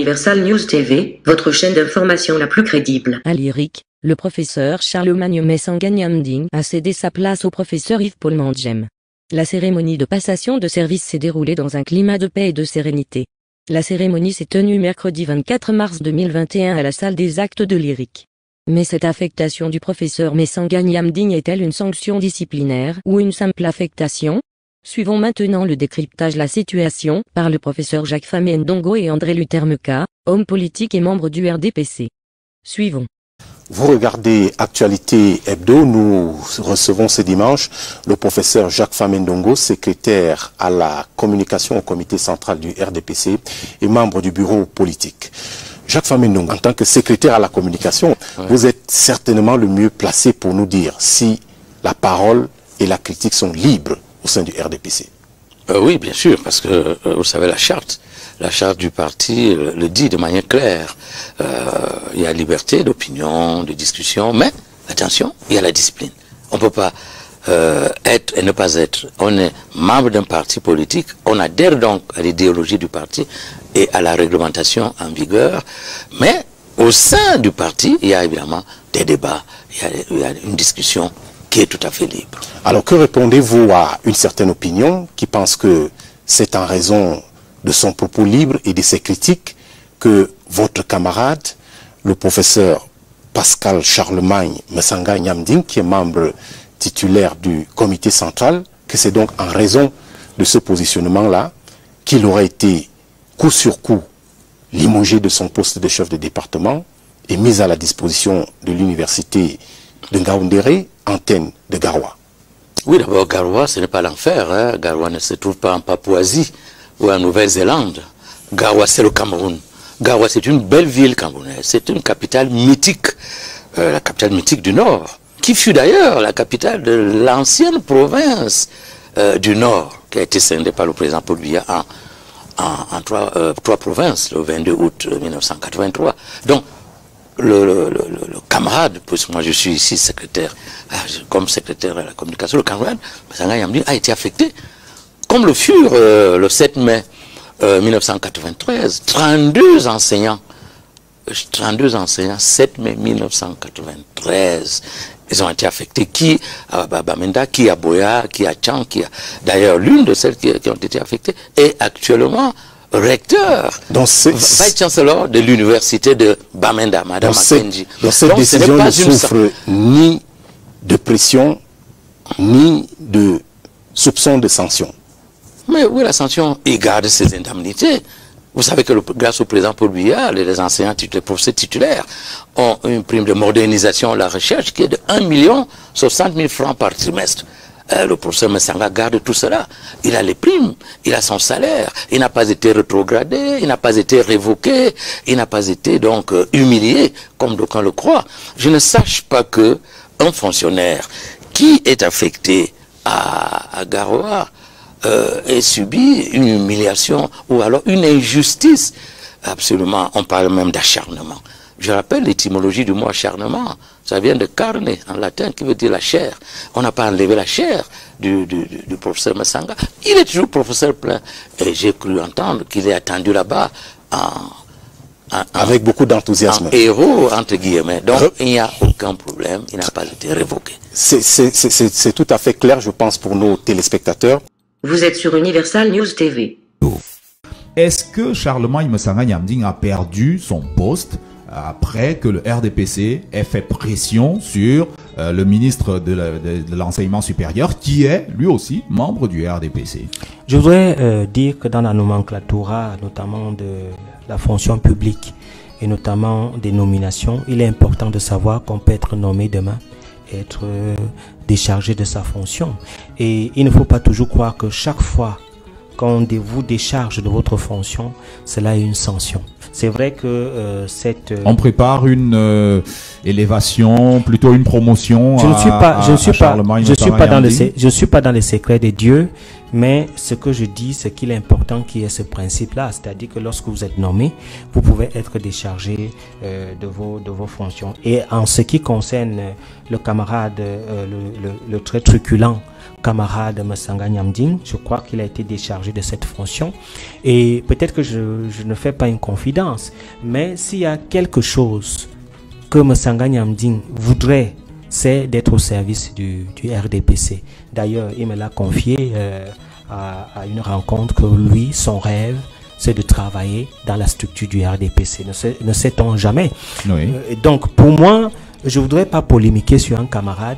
Universal News TV, votre chaîne d'information la plus crédible. À Lyrique, le professeur Charlemagne Mesanga Nyamding a cédé sa place au professeur Yves-Paul Mandjem. La cérémonie de passation de service s'est déroulée dans un climat de paix et de sérénité. La cérémonie s'est tenue mercredi 24 mars 2021 à la salle des actes de Lyrique. Mais cette affectation du professeur Mesanga Nyamding est-elle une sanction disciplinaire ou une simple affectation? Suivons maintenant le décryptage de la situation par le professeur Jacques Famé Ndongo et André Luther Meka, homme politique et membre du RDPC. Suivons. Vous regardez Actualité Hebdo, nous recevons ce dimanche le professeur Jacques Famé Ndongo, secrétaire à la communication au comité central du RDPC et membre du bureau politique. Jacques Famé Ndongo, en tant que secrétaire à la communication, vous êtes certainement le mieux placé pour nous dire si la parole et la critique sont libres au sein du RDPC. Oui, bien sûr, parce que vous savez, la charte du parti le dit de manière claire. Il y a liberté d'opinion, de discussion, mais attention, il y a la discipline. On ne peut pas être et ne pas être. On est membre d'un parti politique, on adhère donc à l'idéologie du parti et à la réglementation en vigueur, mais au sein du parti, il y a évidemment des débats, il y a une discussion qui est tout à fait libre. Alors que répondez-vous à une certaine opinion qui pense que c'est en raison de son propos libre et de ses critiques que votre camarade, le professeur Pascal Charlemagne Mesanga Nyamding, qui est membre titulaire du comité central, que c'est donc en raison de ce positionnement-là qu'il aurait été coup sur coup limogé de son poste de chef de département et mis à la disposition de l'université de Ngaoundéré, antenne de Garoua. Oui, d'abord, Garoua, ce n'est pas l'enfer. Hein. Garoua ne se trouve pas en Papouasie ou en Nouvelle-Zélande. Garoua, c'est le Cameroun. Garoua, c'est une belle ville camerounaise. C'est une capitale mythique, la capitale mythique du Nord, qui fut d'ailleurs la capitale de l'ancienne province du Nord, qui a été scindée par le président Paul Biya en trois provinces, le 22 août 1983. Donc, le camarade, puisque moi je suis ici secrétaire, comme secrétaire à la communication, le camarade Mesanga Nyamding a été affecté, comme le furent le 7 mai 1993, 32 enseignants, 7 mai 1993, ils ont été affectés, qui à Bamenda, qui à Boya, qui à Tchang, qui a d'ailleurs l'une de celles qui ont été affectées est actuellement recteur, vice-chancellor de l'université de Bamenda, Madame Makenji. Donc cette décision ne souffre ni de pression, ni de soupçon de sanction. Mais oui, la sanction, il garde ses indemnités. Vous savez que grâce au président Paul Biya, les enseignants titulaires, les professeurs titulaires ont une prime de modernisation à la recherche qui est de 1,60 000 francs par trimestre. Le professeur Mesanga garde tout cela. Il a les primes, il a son salaire, il n'a pas été rétrogradé, il n'a pas été révoqué, il n'a pas été donc humilié, comme d'aucuns le croient. Je ne sache pas que un fonctionnaire qui est affecté à Garoua ait subi une humiliation ou alors une injustice. Absolument, on parle même d'acharnement. Je rappelle l'étymologie du mot acharnement. Ça vient de carne, en latin, qui veut dire la chair. On n'a pas enlevé la chair du professeur Mesanga. Il est toujours professeur plein. Et j'ai cru entendre qu'il est attendu là-bas avec beaucoup d'enthousiasme. Héros, entre guillemets. Donc, il n'y a aucun problème. Il n'a pas été révoqué. C'est tout à fait clair, je pense, pour nos téléspectateurs. Vous êtes sur Universal News TV. Est-ce que Charlemagne Mesanga Nyamding a perdu son poste après que le RDPC ait fait pression sur le ministre de l'enseignement supérieur, qui est lui aussi membre du RDPC? Je voudrais dire que dans la nomenclatura, notamment de la fonction publique et notamment des nominations, il est important de savoir qu'on peut être nommé demain, être déchargé de sa fonction. Et il ne faut pas toujours croire que chaque fois qu'on vous décharge de votre fonction, cela est une sanction. C'est vrai que on prépare une élévation, plutôt une promotion. Je ne suis pas dans les secrets de Dieu, mais ce que je dis, c'est qu'il est important qu'il y ait ce principe-là, c'est-à-dire que lorsque vous êtes nommé, vous pouvez être déchargé de vos fonctions. Et en ce qui concerne le camarade, le très truculent camarade Messanga Nyamding. Je crois qu'il a été déchargé de cette fonction. Et peut-être que je ne fais pas une confidence, mais s'il y a quelque chose que Messanga Nyamding voudrait, c'est d'être au service du RDPC. D'ailleurs, il me l'a confié à une rencontre que lui, son rêve, c'est de travailler dans la structure du RDPC. Ne sait-on jamais. Oui. Donc, pour moi, je ne voudrais pas polémiquer sur un camarade,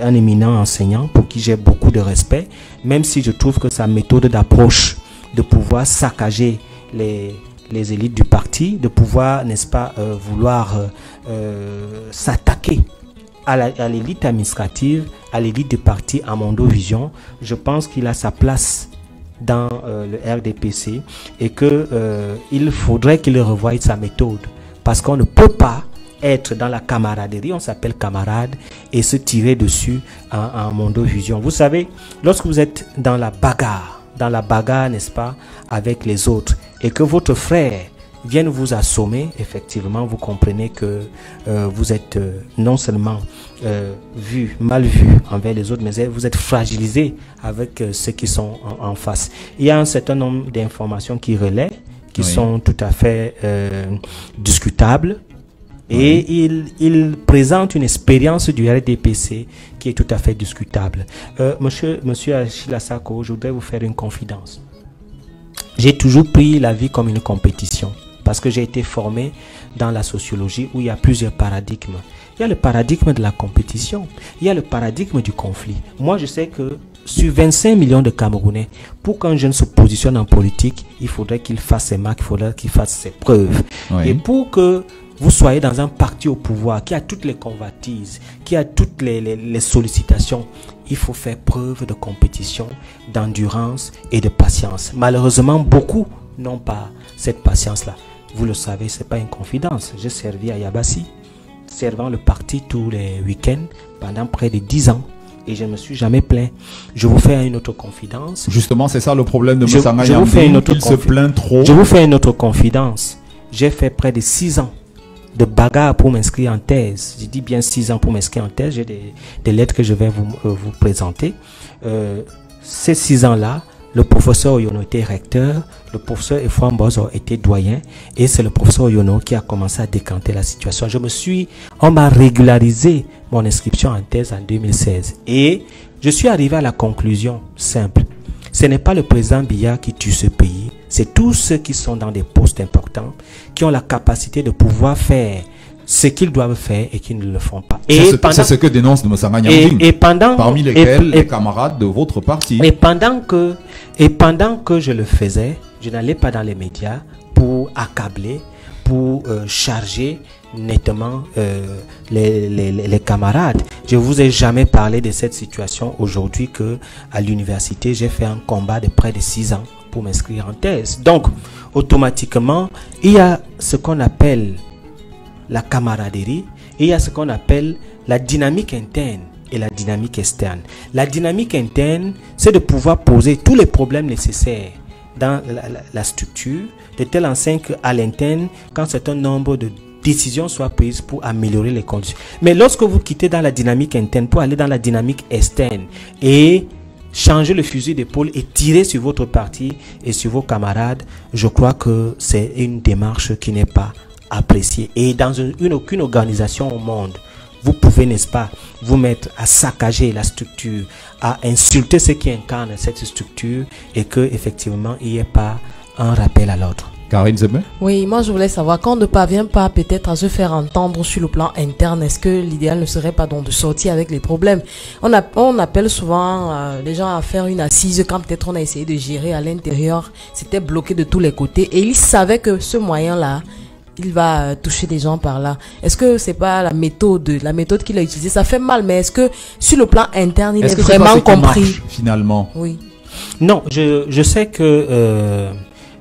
un éminent enseignant, pour qui j'ai beaucoup de respect, même si je trouve que sa méthode d'approche, de pouvoir saccager les élites du parti, de pouvoir, n'est-ce pas, vouloir s'attaquer à l'élite administrative, à l'élite du parti, à Mondovision, je pense qu'il a sa place dans le RDPC et qu'il faudrait qu'il revoie sa méthode, parce qu'on ne peut pas être dans la camaraderie, on s'appelle camarade, et se tirer dessus en Mondovision. Vous savez, lorsque vous êtes dans la bagarre, n'est-ce pas, avec les autres, et que votre frère vienne vous assommer, effectivement, vous comprenez que vous êtes non seulement mal vu envers les autres, mais vous êtes fragilisé avec ceux qui sont en face. Il y a un certain nombre d'informations qui relaient, qui sont tout à fait discutables, et il présente une expérience du RDPC qui est tout à fait discutable. Monsieur Achille Assako, je voudrais vous faire une confidence. J'ai toujours pris la vie comme une compétition, parce que j'ai été formé dans la sociologie où il y a plusieurs paradigmes. Il y a le paradigme de la compétition, il y a le paradigme du conflit. Moi, je sais que sur 25 millions de Camerounais, pour qu'un jeune se positionne en politique, il faudrait qu'il fasse ses marques, il faudrait qu'il fasse ses preuves. Oui. Et pour que vous soyez dans un parti au pouvoir qui a toutes les convoitises, qui a toutes les sollicitations, il faut faire preuve de compétition, d'endurance et de patience. Malheureusement, beaucoup n'ont pas cette patience-là. Vous le savez, ce n'est pas une confidence. J'ai servi à Yabassi, servant le parti tous les week-ends pendant près de 10 ans. Et je ne me suis jamais plaint. Je vous fais une autre confidence. Justement, c'est ça le problème de Messanga je vous fais une autre il se plaint trop. Je vous fais une autre confidence. J'ai fait près de 6 ans de bagarre pour m'inscrire en thèse. Je dis bien 6 ans pour m'inscrire en thèse. J'ai des lettres que je vais vous présenter. Ces 6 ans-là, le professeur Oyono était recteur, le professeur Efouan Bozo était doyen, et c'est le professeur Oyono qui a commencé à décanter la situation. On m'a régularisé mon inscription en thèse en 2016. Et je suis arrivé à la conclusion simple. Ce n'est pas le président Biya qui tue ce pays, c'est tous ceux qui sont dans des postes importants, qui ont la capacité de pouvoir faire ce qu'ils doivent faire et qui ne le font pas. C'est ce que dénonce Messanga Nyamding, parmi lesquels les camarades de votre parti. Et pendant que je le faisais, je n'allais pas dans les médias pour accabler, pour charger nettement les camarades. Je ne vous ai jamais parlé de cette situation aujourd'hui que à l'université, j'ai fait un combat de près de 6 ans pour m'inscrire en thèse. Donc, automatiquement, il y a ce qu'on appelle la camaraderie et il y a ce qu'on appelle la dynamique interne et la dynamique externe. La dynamique interne, c'est de pouvoir poser tous les problèmes nécessaires dans la structure, de telle enseigne qu'à l'interne, quand un certain nombre de décisions soient prises pour améliorer les conditions. Mais lorsque vous quittez dans la dynamique interne pour aller dans la dynamique externe et changer le fusil d'épaule et tirer sur votre parti et sur vos camarades, je crois que c'est une démarche qui n'est pas appréciée. Et dans aucune organisation au monde, vous pouvez, n'est-ce pas, vous mettre à saccager la structure, à insulter ceux qui incarnent cette structure et que effectivement il n'y ait pas un rappel à l'ordre. Karine Zeme? Oui, moi je voulais savoir, quand on ne parvient pas peut-être à se faire entendre sur le plan interne, est-ce que l'idéal ne serait pas donc de sortir avec les problèmes? On appelle souvent les gens à faire une assise quand peut-être on a essayé de gérer à l'intérieur, c'était bloqué de tous les côtés et ils savaient que ce moyen-là, il va toucher des gens par là. Est-ce que c'est pas la méthode qu'il a utilisée? Ça fait mal, mais est-ce que sur le plan interne, il est vraiment compris finalement? Oui. Non, je sais que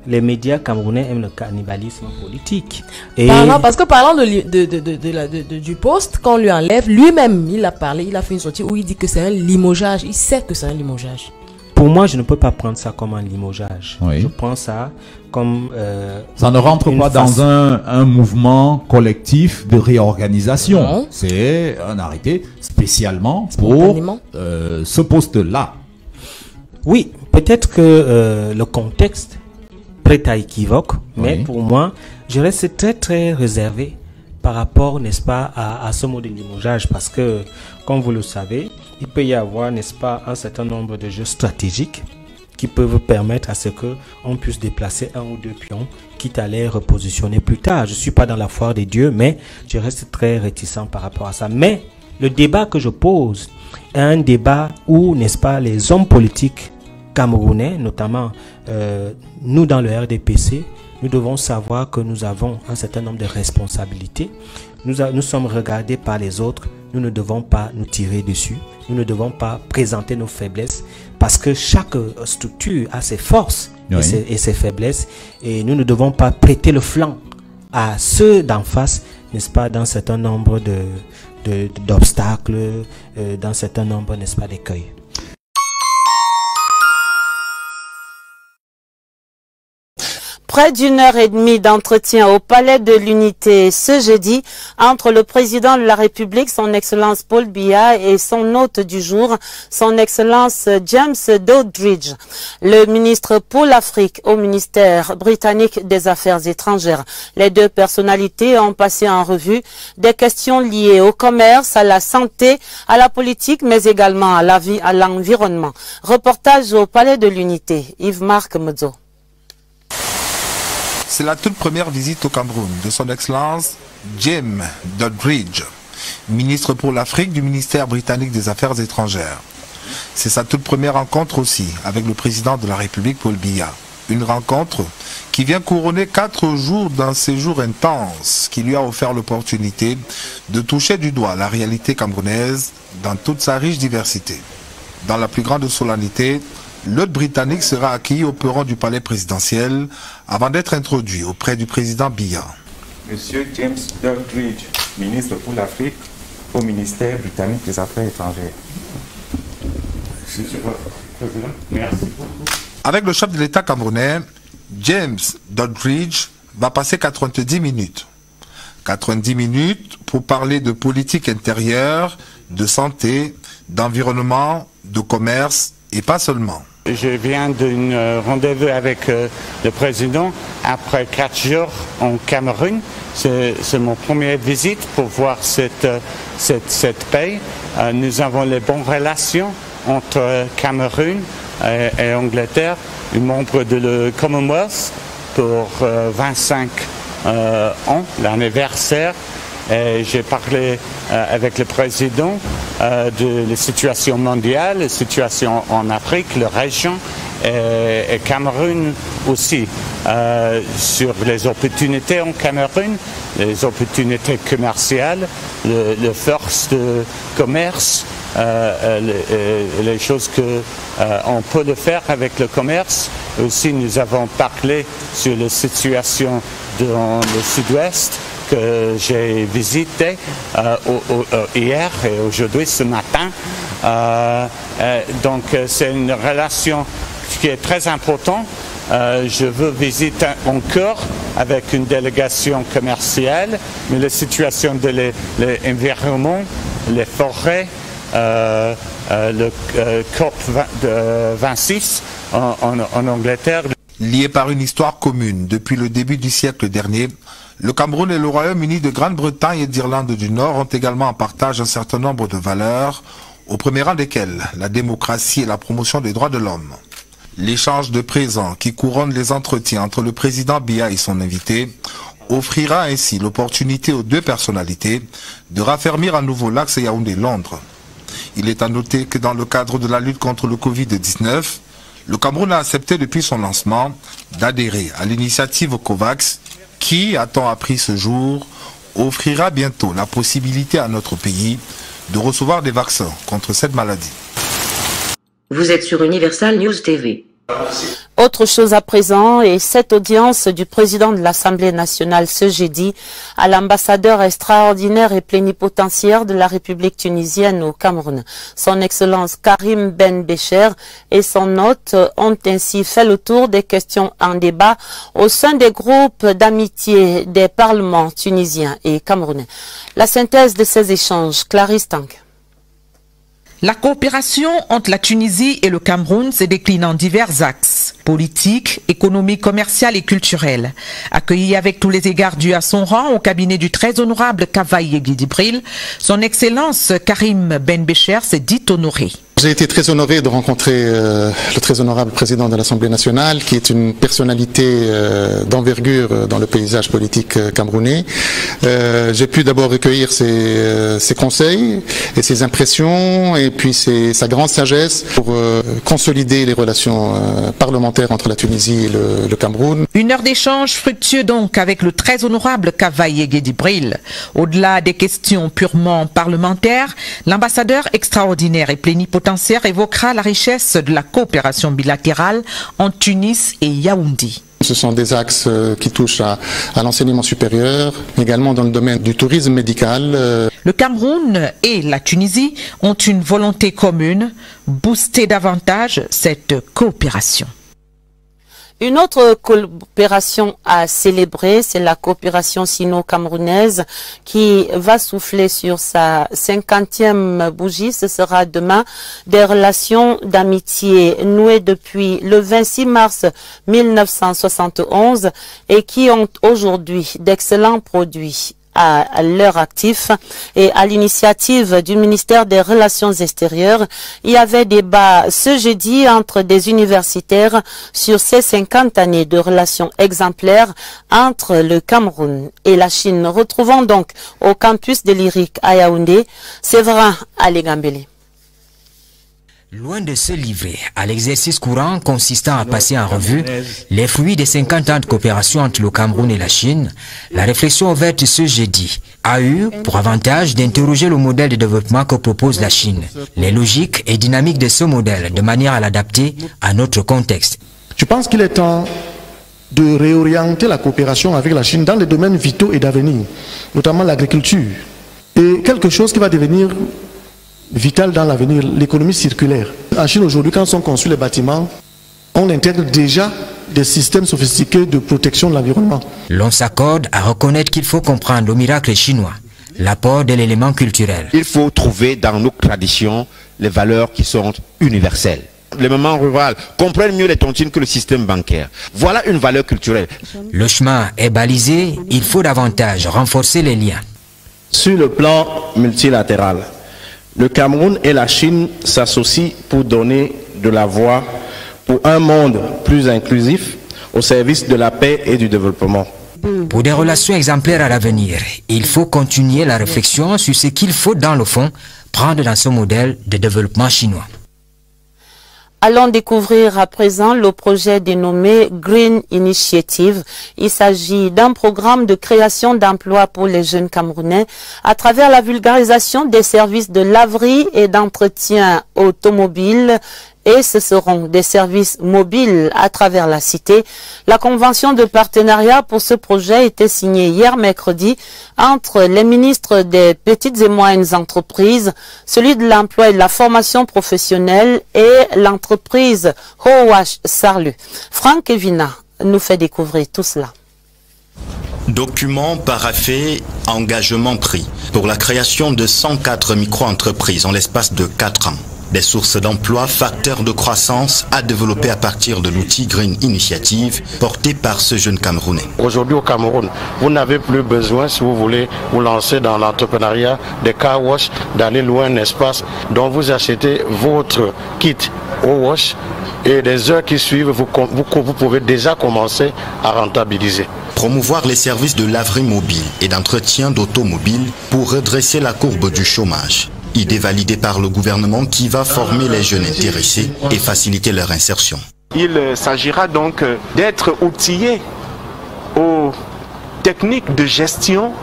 les médias camerounais aiment le cannibalisme politique. Et parce que parlant du poste, quand on lui enlève, lui-même, il a fait une sortie où il dit que c'est un limogeage. Il sait que c'est un limogeage. Pour moi, je ne peux pas prendre ça comme un limogeage. Oui. Je prends ça comme... ça ne rentre pas dans un mouvement collectif de réorganisation. Non. C'est un arrêté spécialement pour ce poste-là. Oui, peut-être que le contexte prête à équivoque, mais pour moi, je reste très très réservé par rapport, n'est-ce pas, à ce mot de limogeage, parce que, comme vous le savez, il peut y avoir, n'est-ce pas, un certain nombre de jeux stratégiques qui peuvent permettre à ce que on puisse déplacer un ou deux pions, quitte à les repositionner plus tard. Je suis pas dans la foire des dieux, mais je reste très réticent par rapport à ça. Mais le débat que je pose est un débat où, n'est-ce pas, les hommes politiques camerounais, notamment nous dans le RDPC, nous devons savoir que nous avons un certain nombre de responsabilités. Nous sommes regardés par les autres. Nous ne devons pas nous tirer dessus. Nous ne devons pas présenter nos faiblesses parce que chaque structure a ses forces et ses faiblesses. Et nous ne devons pas prêter le flanc à ceux d'en face, n'est-ce pas, dans un certain nombre d'obstacles, dans un certain nombre, n'est-ce pas, d'écueils. Près d'une heure et demie d'entretien au Palais de l'Unité ce jeudi entre le président de la République, son Excellence Paul Biya, et son hôte du jour, son Excellence James Doddridge. Le ministre pour l'Afrique au ministère britannique des Affaires étrangères. Les deux personnalités ont passé en revue des questions liées au commerce, à la santé, à la politique, mais également à la vie, à l'environnement. Reportage au Palais de l'Unité. Yves-Marc Medzo. C'est la toute première visite au Cameroun de son Excellence James Doddridge, ministre pour l'Afrique du ministère britannique des Affaires étrangères. C'est sa toute première rencontre aussi avec le président de la République Paul Biya. Une rencontre qui vient couronner 4 jours d'un séjour intense qui lui a offert l'opportunité de toucher du doigt la réalité camerounaise dans toute sa riche diversité. Dans la plus grande solennité, l'hôte britannique sera accueilli au perron du palais présidentiel avant d'être introduit auprès du président Biya. Monsieur James Doddridge, ministre pour l'Afrique au ministère britannique des Affaires étrangères. Merci beaucoup. Avec le chef de l'État camerounais, James Doddridge va passer 90 minutes. 90 minutes pour parler de politique intérieure, de santé, d'environnement, de commerce et pas seulement. Je viens d'un rendez-vous avec le président après 4 jours en Cameroun. C'est mon première visite pour voir cette pays. Nous avons les bonnes relations entre Cameroun et Angleterre, un membre de le Commonwealth pour 25 ans, l'anniversaire. J'ai parlé avec le président de la situation mondiale, la situation en Afrique, la région et Cameroun aussi, sur les opportunités en Cameroun, les opportunités commerciales, les forces de commerce, les choses qu'on peut le faire avec le commerce. Aussi, nous avons parlé sur la situation dans le sud-ouest que j'ai visité hier et aujourd'hui, ce matin. Donc, c'est une relation qui est très importante. Je veux visiter encore avec une délégation commerciale, mais la situation de l'environnement, les forêts, le COP26 en Angleterre. Liés par une histoire commune depuis le début du siècle dernier, le Cameroun et le Royaume-Uni de Grande-Bretagne et d'Irlande du Nord ont également en partage un certain nombre de valeurs, au premier rang desquelles la démocratie et la promotion des droits de l'homme. L'échange de présents qui couronne les entretiens entre le président Biya et son invité offrira ainsi l'opportunité aux deux personnalités de raffermir à nouveau l'axe Yaoundé-Londres. Il est à noter que dans le cadre de la lutte contre le Covid-19, le Cameroun a accepté depuis son lancement d'adhérer à l'initiative COVAX qui, a-t-on appris ce jour, offrira bientôt la possibilité à notre pays de recevoir des vaccins contre cette maladie. Vous êtes sur Universal News TV. Autre chose à présent, et cette audience du président de l'Assemblée nationale ce jeudi à l'ambassadeur extraordinaire et plénipotentiaire de la République tunisienne au Cameroun. Son Excellence Karim Ben Bécher et son hôte ont ainsi fait le tour des questions en débat au sein des groupes d'amitié des parlements tunisiens et camerounais. La synthèse de ces échanges, Clarisse Tank. La coopération entre la Tunisie et le Cameroun se décline en divers axes, politiques, économiques, commercial et culturels. Accueilli avec tous les égards dus à son rang au cabinet du très honorable Kavaye Guidibril, son Excellence Karim Ben Bécher s'est dit honoré. J'ai été très honoré de rencontrer le très honorable président de l'Assemblée nationale, qui est une personnalité d'envergure dans le paysage politique camerounais. J'ai pu d'abord recueillir ses conseils et ses impressions, et puis sa grande sagesse pour consolider les relations parlementaires entre la Tunisie et le Cameroun. Une heure d'échange fructueux donc avec le très honorable Kavaye Guidibril. Au-delà des questions purement parlementaires, l'ambassadeur extraordinaire et plénipotentiaire évoquera la richesse de la coopération bilatérale entre Tunis et Yaoundé. Ce sont des axes qui touchent à l'enseignement supérieur, également dans le domaine du tourisme médical. Le Cameroun et la Tunisie ont une volonté commune, booster davantage cette coopération. Une autre coopération à célébrer, c'est la coopération sino-camerounaise qui va souffler sur sa 50e bougie. Ce sera demain des relations d'amitié nouées depuis le 26 mars 1971 et qui ont aujourd'hui d'excellents produits à leur actif. Et à l'initiative du ministère des Relations extérieures, il y avait débat ce jeudi entre des universitaires sur ces 50 années de relations exemplaires entre le Cameroun et la Chine. Retrouvons donc au campus de l'IRIC à Yaoundé, Séverin Alégambélé. Loin de se livrer à l'exercice courant consistant à passer en revue les fruits des 50 ans de coopération entre le Cameroun et la Chine, la réflexion ouverte ce jeudi a eu pour avantage d'interroger le modèle de développement que propose la Chine, les logiques et dynamiques de ce modèle de manière à l'adapter à notre contexte. Je pense qu'il est temps de réorienter la coopération avec la Chine dans les domaines vitaux et d'avenir, notamment l'agriculture, et quelque chose qui va devenir vital dans l'avenir, l'économie circulaire. En Chine aujourd'hui, quand sont conçus les bâtiments, on intègre déjà des systèmes sophistiqués de protection de l'environnement. L'on s'accorde à reconnaître qu'il faut comprendre le miracle chinois, l'apport de l'élément culturel. Il faut trouver dans nos traditions les valeurs qui sont universelles. Les mamans rurales comprennent mieux les tontines que le système bancaire. Voilà une valeur culturelle. Le chemin est balisé, il faut davantage renforcer les liens. Sur le plan multilatéral, le Cameroun et la Chine s'associent pour donner de la voix pour un monde plus inclusif au service de la paix et du développement. Pour des relations exemplaires à l'avenir, il faut continuer la réflexion sur ce qu'il faut dans le fond prendre dans ce modèle de développement chinois. Allons découvrir à présent le projet dénommé Green Initiative. Il s'agit d'un programme de création d'emplois pour les jeunes Camerounais à travers la vulgarisation des services de laverie et d'entretien automobile. Et ce seront des services mobiles à travers la cité. La convention de partenariat pour ce projet a été signée hier mercredi entre les ministres des petites et moyennes entreprises, celui de l'emploi et de la formation professionnelle et l'entreprise Howash Sarlu. Franck Evina nous fait découvrir tout cela. Document paraphé, engagement pris pour la création de 104 micro-entreprises en l'espace de 4 ans. Des sources d'emploi, facteurs de croissance à développer à partir de l'outil Green Initiative porté par ce jeune Camerounais. Aujourd'hui au Cameroun, vous n'avez plus besoin, si vous voulez vous lancer dans l'entrepreneuriat des car wash, d'aller louer un espace dont vous achetez votre kit au wash et les heures qui suivent, vous pouvez déjà commencer à rentabiliser. Promouvoir les services de laverie mobile et d'entretien d'automobile pour redresser la courbe du chômage. Idée validée par le gouvernement qui va former les jeunes intéressés et faciliter leur insertion. Il s'agira donc d'être outillé aux techniques de gestion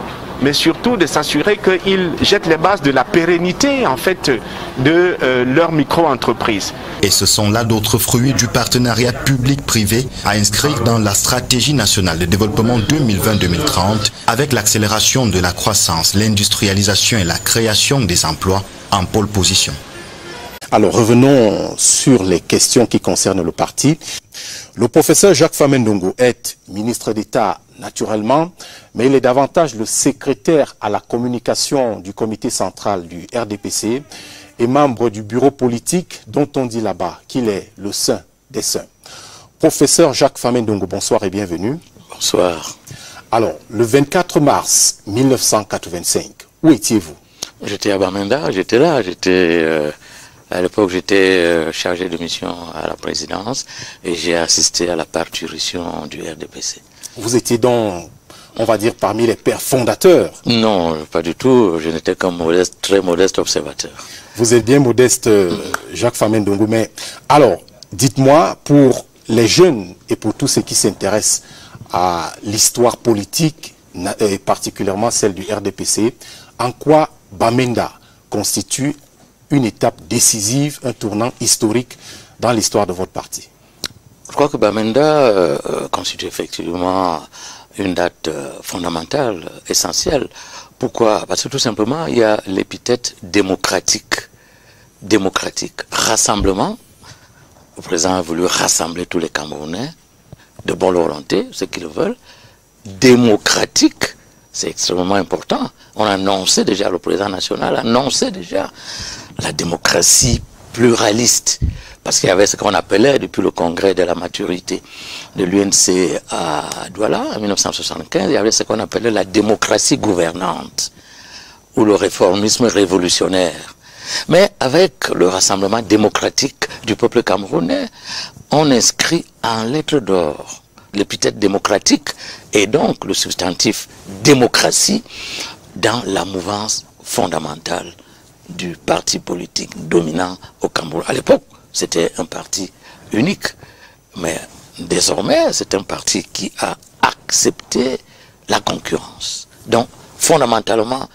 mais surtout de s'assurer qu'ils jettent les bases de la pérennité en fait de leur micro-entreprise. Et ce sont là d'autres fruits du partenariat public-privé à inscrire dans la stratégie nationale de développement 2020-2030 avec l'accélération de la croissance, l'industrialisation et la création des emplois en pôle position. Alors revenons sur les questions qui concernent le parti. Le professeur Jacques Famendongo est ministre d'État naturellement, mais il est davantage le secrétaire à la communication du comité central du RDPC et membre du bureau politique dont on dit là-bas qu'il est le saint des saints. Professeur Jacques Famendongo, bonsoir et bienvenue. Bonsoir. Alors, le 24 mars 1985, où étiez-vous? J'étais à Bamenda, j'étais là, à l'époque j'étais chargé de mission à la présidence et j'ai assisté à la parturition du RDPC. Vous étiez donc, on va dire, parmi les pères fondateurs? Non, pas du tout, je n'étais qu'un modeste, très modeste observateur. Vous êtes bien modeste, Jacques Famendongo, mais alors, dites-moi, pour les jeunes et pour tous ceux qui s'intéressent à l'histoire politique, et particulièrement celle du RDPC, en quoi Bamenda constitue une étape décisive, un tournant historique dans l'histoire de votre parti? Je crois que Bamenda constitue effectivement une date fondamentale, essentielle. Pourquoi? Parce que tout simplement, il y a l'épithète démocratique. Démocratique. Rassemblement. Le président a voulu rassembler tous les Camerounais de bonne volonté, ceux qui le veulent. Démocratique, c'est extrêmement important. On annonçait déjà, le président national annonçait déjà la démocratie pluraliste. Parce qu'il y avait ce qu'on appelait, depuis le congrès de la maturité de l'UNC à Douala, en 1975, il y avait ce qu'on appelait la démocratie gouvernante, ou le réformisme révolutionnaire. Mais avec le rassemblement démocratique du peuple camerounais, on inscrit en lettres d'or l'épithète démocratique et donc le substantif démocratie dans la mouvance fondamentale du parti politique dominant au Cameroun. À l'époque, c'était un parti unique, mais désormais, c'est un parti qui a accepté la concurrence. Donc, fondamentalement,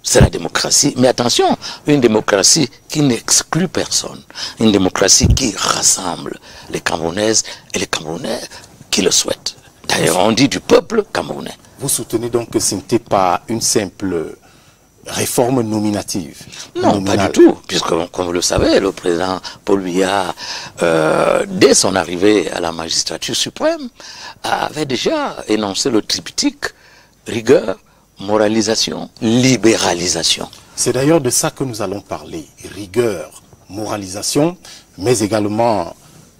c'est la démocratie. Mais attention, une démocratie qui n'exclut personne. Une démocratie qui rassemble les Camerounaises et les Camerounais qui le souhaitent. D'ailleurs, on dit du peuple camerounais. Vous soutenez donc que ce n'était pas une simple réforme nominative? Non, pas du tout, puisque, comme vous le savez, le président Paul Biya, dès son arrivée à la magistrature suprême, avait déjà énoncé le triptyque rigueur, moralisation, libéralisation. C'est d'ailleurs de ça que nous allons parler. Rigueur, moralisation, mais également,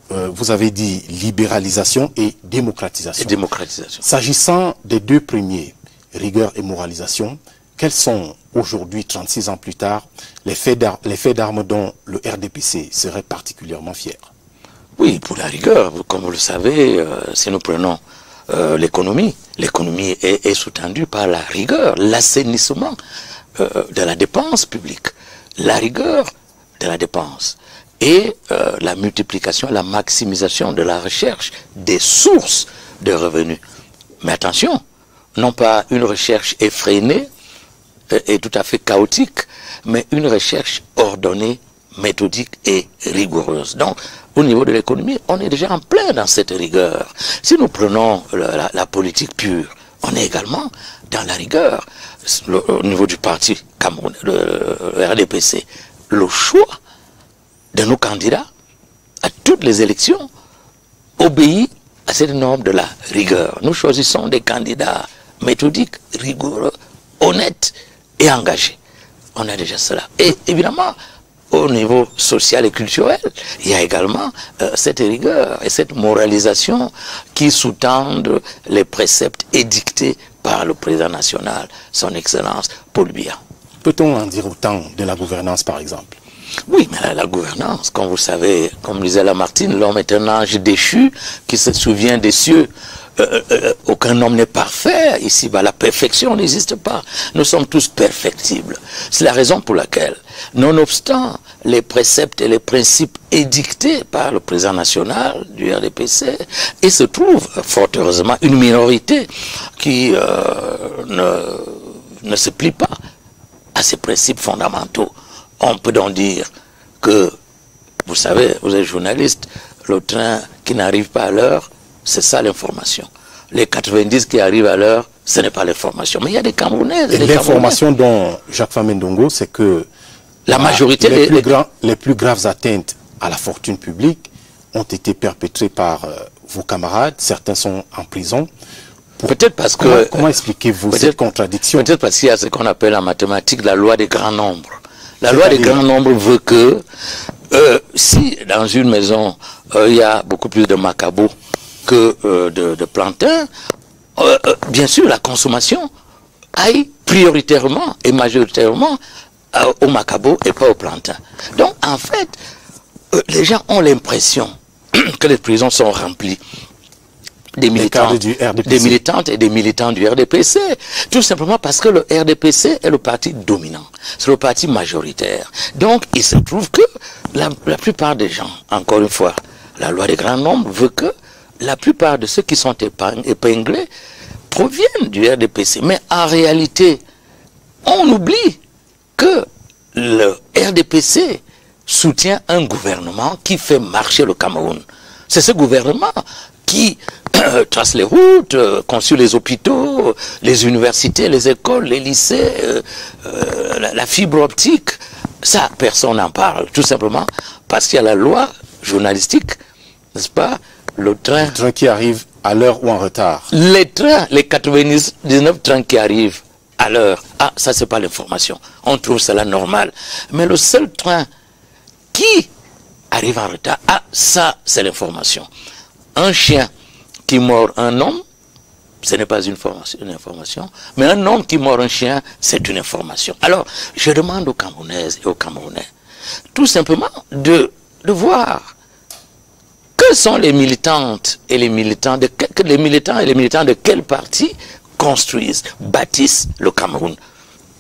vous avez dit libéralisation et démocratisation. S'agissant des deux premiers, rigueur et moralisation, quels sont aujourd'hui, 36 ans plus tard, les faits d'armes dont le RDPC serait particulièrement fier? Oui, pour la rigueur, comme vous le savez, si nous prenons l'économie, l'économie est sous-tendue par la rigueur, l'assainissement de la dépense publique, la rigueur de la dépense et la multiplication, la maximisation de la recherche des sources de revenus. Mais attention, non pas une recherche effrénée et tout à fait chaotique, mais une recherche ordonnée, méthodique et rigoureuse. Donc, au niveau de l'économie, on est déjà en plein dans cette rigueur. Si nous prenons la politique pure, on est également dans la rigueur. Au niveau du parti camerounais, le RDPC, le choix de nos candidats à toutes les élections obéit à cette norme de la rigueur. Nous choisissons des candidats méthodiques, rigoureux, honnêtes et engagés. On a déjà cela. Et évidemment, au niveau social et culturel, il y a également cette rigueur et cette moralisation qui sous-tendent les préceptes édictés par le président national, son Excellence Paul Biya. Peut-on en dire autant de la gouvernance, par exemple? Oui, mais la gouvernance, comme vous savez, comme disait Lamartine, l'homme est un ange déchu qui se souvient des cieux. Aucun homme n'est parfait. Ici, la perfection n'existe pas. Nous sommes tous perfectibles. C'est la raison pour laquelle, nonobstant les préceptes et les principes édictés par le président national du RDPC, il se trouve, fort heureusement, une minorité qui ne se plie pas à ces principes fondamentaux. On peut donc dire que, vous savez, vous êtes journaliste, le train qui n'arrive pas à l'heure, c'est ça l'information. Les 90 qui arrivent à l'heure, ce n'est pas l'information. Mais il y a des Camerounais. L'information dont Jacques Famendongo, c'est que la majorité les plus graves atteintes à la fortune publique ont été perpétrées par vos camarades. Certains sont en prison. Peut-être parce que... Comment expliquez-vous cette contradiction? Peut-être parce qu'il y a ce qu'on appelle en mathématiques la loi des grands nombres. La loi des grands nombres veut que si dans une maison il y a beaucoup plus de macabaux que de plantains, bien sûr la consommation aille prioritairement et majoritairement au macabaux et pas aux plantains. Donc en fait, les gens ont l'impression que les prisons sont remplies des militantes et des militants du RDPC. Tout simplement parce que le RDPC est le parti dominant. C'est le parti majoritaire. Donc, il se trouve que la plupart des gens, encore une fois, la loi des grands nombres veut que la plupart de ceux qui sont épinglés proviennent du RDPC. Mais en réalité, on oublie que le RDPC soutient un gouvernement qui fait marcher le Cameroun. C'est ce gouvernement qui trace les routes, conçut les hôpitaux, les universités, les écoles, les lycées, la fibre optique. Ça, personne n'en parle, tout simplement parce qu'il y a la loi journalistique, n'est-ce pas? Le train qui arrive à l'heure ou en retard. Les trains, les 99 trains qui arrivent à l'heure, ah, ça c'est pas l'information. On trouve cela normal. Mais le seul train qui arrive en retard, ah, ça c'est l'information. Un chien qui mord un homme, ce n'est pas une information, mais un homme qui mord un chien, c'est une information. Alors, je demande aux Camerounaises et aux Camerounais, tout simplement, de voir que sont les militantes et les militants, les militants et les militants de quel parti construisent, bâtissent le Cameroun.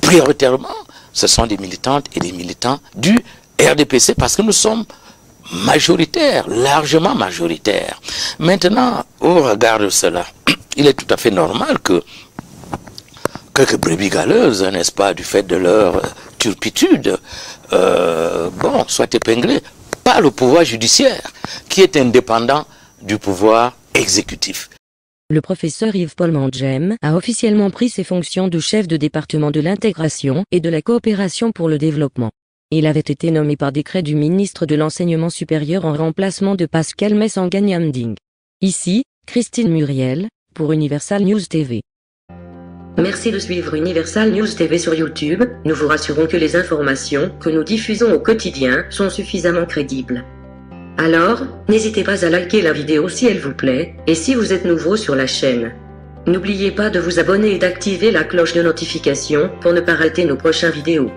Prioritairement, ce sont des militantes et des militants du RDPC, parce que nous sommes majoritaire, largement majoritaire. Maintenant, au regard de cela, il est tout à fait normal que quelques brebis galeuses, n'est-ce pas, du fait de leur turpitude, soient épinglées par le pouvoir judiciaire, qui est indépendant du pouvoir exécutif. Le professeur Yves-Paul Mandjem a officiellement pris ses fonctions de chef de département de l'intégration et de la coopération pour le développement. Il avait été nommé par décret du ministre de l'Enseignement supérieur en remplacement de Pascal Messanga Nyamding. Ici, Christine Muriel, pour Universal News TV. Merci de suivre Universal News TV sur YouTube. Nous vous rassurons que les informations que nous diffusons au quotidien sont suffisamment crédibles. Alors, n'hésitez pas à liker la vidéo si elle vous plaît, et si vous êtes nouveau sur la chaîne. N'oubliez pas de vous abonner et d'activer la cloche de notification pour ne pas rater nos prochaines vidéos.